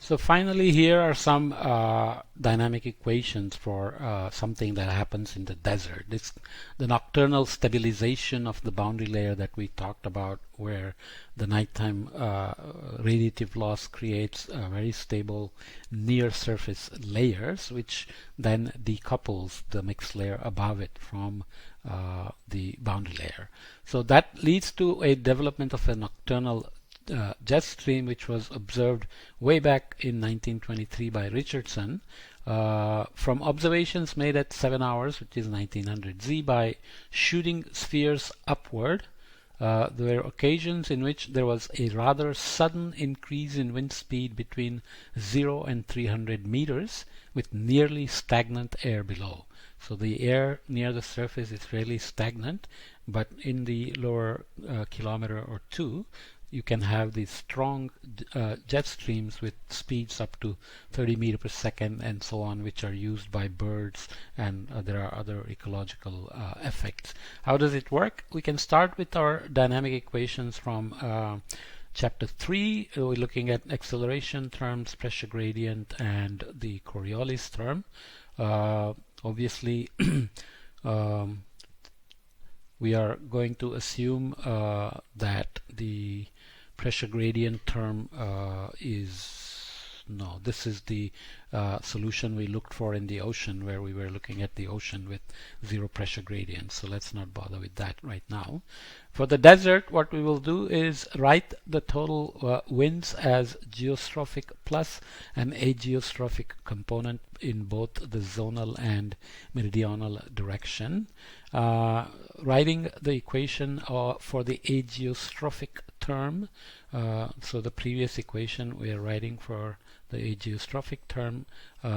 So finally, here are some dynamic equations for something that happens in the desert. It's the nocturnal stabilization of the boundary layer that we talked about, where the nighttime radiative loss creates very stable near surface layers, which then decouples the mixed layer above it from the boundary layer. So that leads to a development of a nocturnal jet stream, which was observed way back in 1923 by Richardson from observations made at 7 hours, which is 1900 Z, by shooting spheres upward. There were occasions in which there was a rather sudden increase in wind speed between 0 and 300 meters with nearly stagnant air below. So the air near the surface is fairly stagnant, but in the lower kilometer or two, you can have these strong jet streams with speeds up to 30 meters per second and so on, which are used by birds, and there are other ecological effects. How does it work? We can start with our dynamic equations from Chapter 3. We're looking at acceleration terms, pressure gradient, and the Coriolis term. Obviously, we are going to assume that the pressure gradient term this is the solution we looked for in the ocean, where we were looking at the ocean with zero pressure gradient. So let's not bother with that right now. For the desert, what we will do is write the total winds as geostrophic plus an ageostrophic component in both the zonal and meridional direction. Writing the equation for the ageostrophic term. So the previous equation we are writing for the ageostrophic term,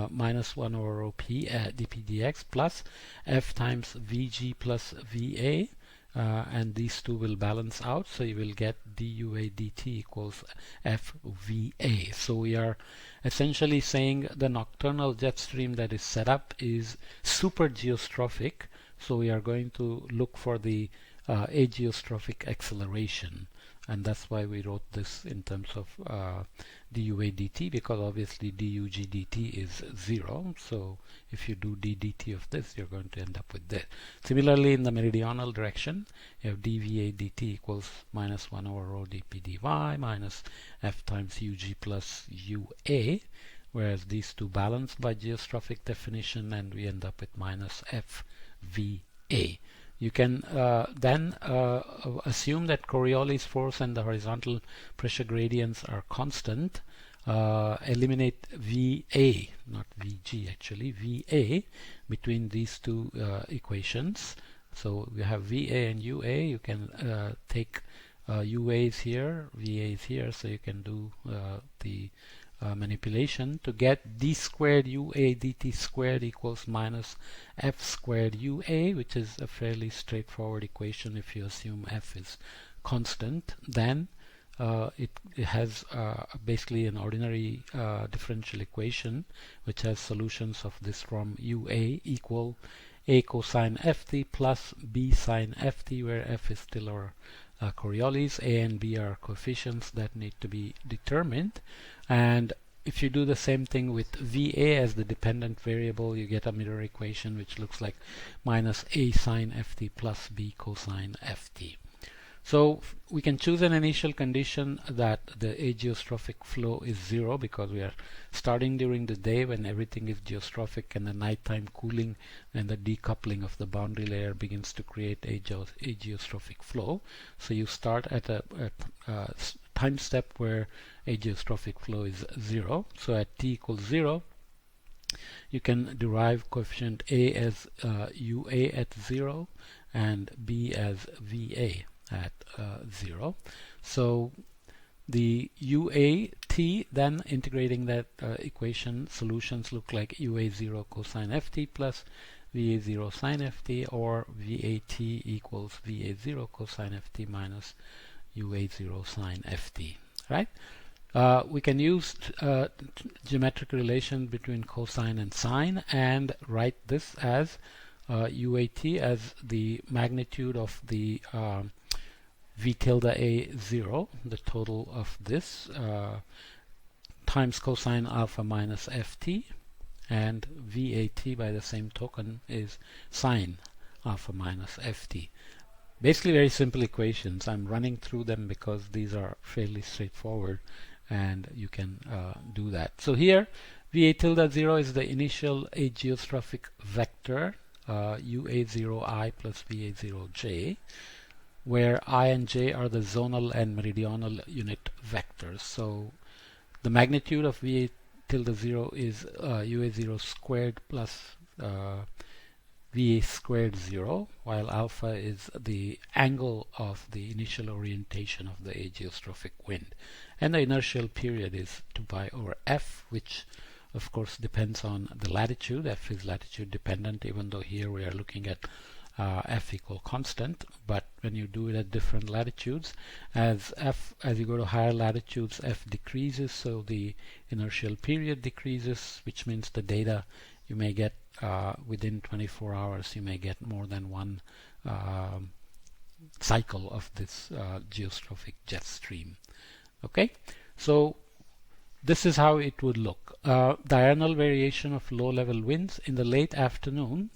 minus 1 over rho p dp dx plus f times vg plus va, and these two will balance out, so you will get dua dt equals fva. So we are essentially saying the nocturnal jet stream that is set up is super geostrophic, so we are going to look for the ageostrophic acceleration, and that's why we wrote this in terms of dua dt, because obviously dug dt is 0. So if you do d dt of this, you're going to end up with this. Similarly, in the meridional direction, you have dva dt equals minus 1 over rho dp dy minus f times ug plus ua, whereas these two balance by geostrophic definition, and we end up with minus fva. You can then assume that Coriolis force and the horizontal pressure gradients are constant. Eliminate VA, not VG actually, VA between these two equations. So we have VA and UA. You can take UAs here, VAs here, so you can do the manipulation to get d squared ua dt squared equals minus f squared ua, which is a fairly straightforward equation if you assume f is constant. Then it has basically an ordinary differential equation which has solutions of this from ua equal a cosine ft plus b sine ft, where f is still our Coriolis. A and b are coefficients that need to be determined, and if you do the same thing with VA as the dependent variable, you get a mirror equation which looks like minus a sine ft plus b cosine ft. So we can choose an initial condition that the ageostrophic flow is 0, because we are starting during the day when everything is geostrophic, and the nighttime cooling and the decoupling of the boundary layer begins to create a geostrophic flow. So you start at a time step where ageostrophic flow is 0. So at t equals 0, you can derive coefficient a as ua at 0 and b as va at 0. So the UAT, then integrating that equation, solutions look like UA0 cosine ft plus VA0 sine ft, or VAT equals VA0 cosine ft minus UA0 sine ft. Right? We can use geometric relation between cosine and sine and write this as UAT as the magnitude of the V tilde A 0, the total of this, times cosine alpha minus ft, and VAT by the same token is sine alpha minus ft. Basically very simple equations. I'm running through them because these are fairly straightforward and you can do that. So here VA tilde 0 is the initial geostrophic vector UA0I plus VA0J, where I and J are the zonal and meridional unit vectors. So the magnitude of VA tilde 0 is UA0 squared plus VA squared 0, while alpha is the angle of the initial orientation of the geostrophic wind. And the inertial period is 2 pi over f, which of course depends on the latitude. F is latitude dependent, even though here we are looking at f equal constant, but when you do it at different latitudes, as you go to higher latitudes, f decreases, so the inertial period decreases, which means the data you may get within 24 hours, you may get more than one cycle of this geostrophic jet stream. Okay, so this is how it would look. Diurnal variation of low-level winds in the late afternoon.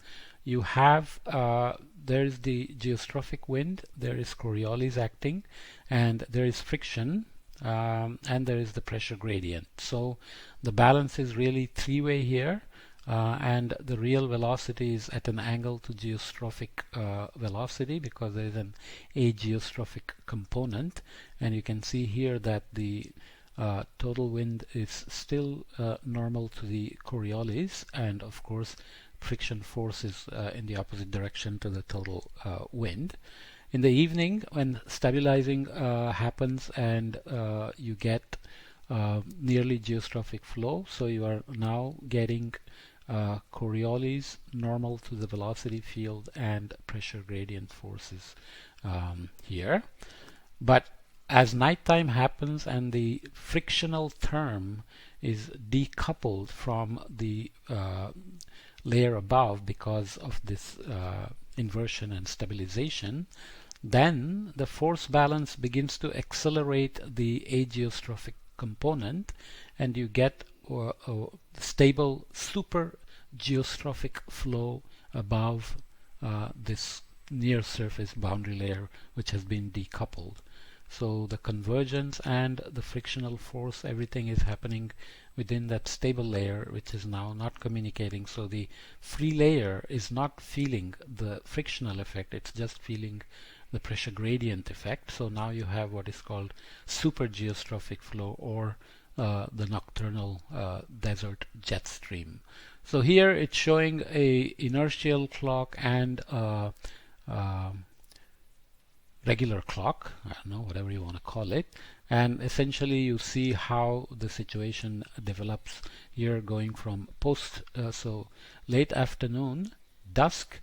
You have there is the geostrophic wind, there is Coriolis acting, and there is friction, and there is the pressure gradient. So the balance is really three-way here, and the real velocity is at an angle to geostrophic velocity because there is an geostrophic component, and you can see here that the total wind is still normal to the Coriolis, and of course friction force is in the opposite direction to the total wind. In the evening, when stabilizing happens and you get nearly geostrophic flow, so you are now getting Coriolis normal to the velocity field and pressure gradient forces here. But as nighttime happens and the frictional term is decoupled from the layer above because of this inversion and stabilization, then the force balance begins to accelerate the geostrophic component, and you get a stable super geostrophic flow above this near surface boundary layer, which has been decoupled. So the convergence and the frictional force, everything is happening within that stable layer, which is now not communicating. So the free layer is not feeling the frictional effect, it's just feeling the pressure gradient effect. So now you have what is called super geostrophic flow, or the nocturnal desert jet stream. So here it's showing a inertial clock and regular clock, I don't know, whatever you want to call it, and essentially you see how the situation develops here, going from so late afternoon, dusk,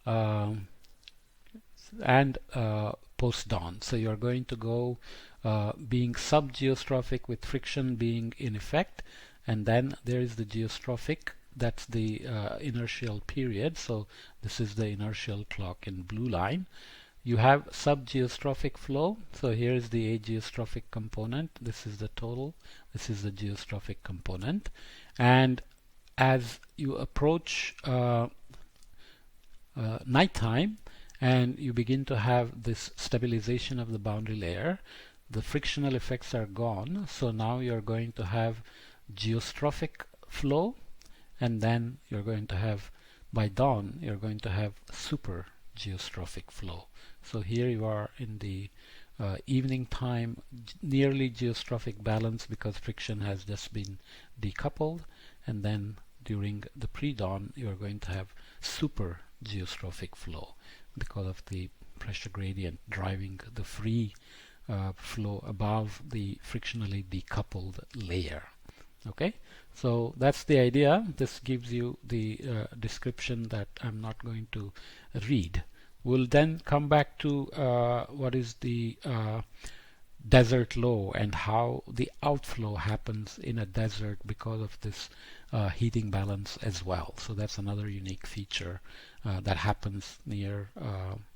and post dawn. So you're going to go being sub-geostrophic with friction being in effect, and then there is the geostrophic, that's the inertial period. So this is the inertial clock in blue line. You have sub-geostrophic flow, so here is the geostrophic component, this is the total, this is the geostrophic component, and as you approach nighttime and you begin to have this stabilization of the boundary layer, the frictional effects are gone, so now you're going to have geostrophic flow, and then you're going to have, by dawn, you're going to have super geostrophic flow. So here you are in the evening time, nearly geostrophic balance because friction has just been decoupled, and then during the pre-dawn you are going to have super geostrophic flow because of the pressure gradient driving the free flow above the frictionally decoupled layer. Okay, so that's the idea. This gives you the description that I'm not going to read. We'll then come back to what is the desert low and how the outflow happens in a desert because of this heating balance as well. So that's another unique feature that happens near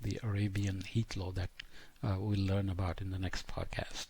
the Arabian heat low that we'll learn about in the next podcast.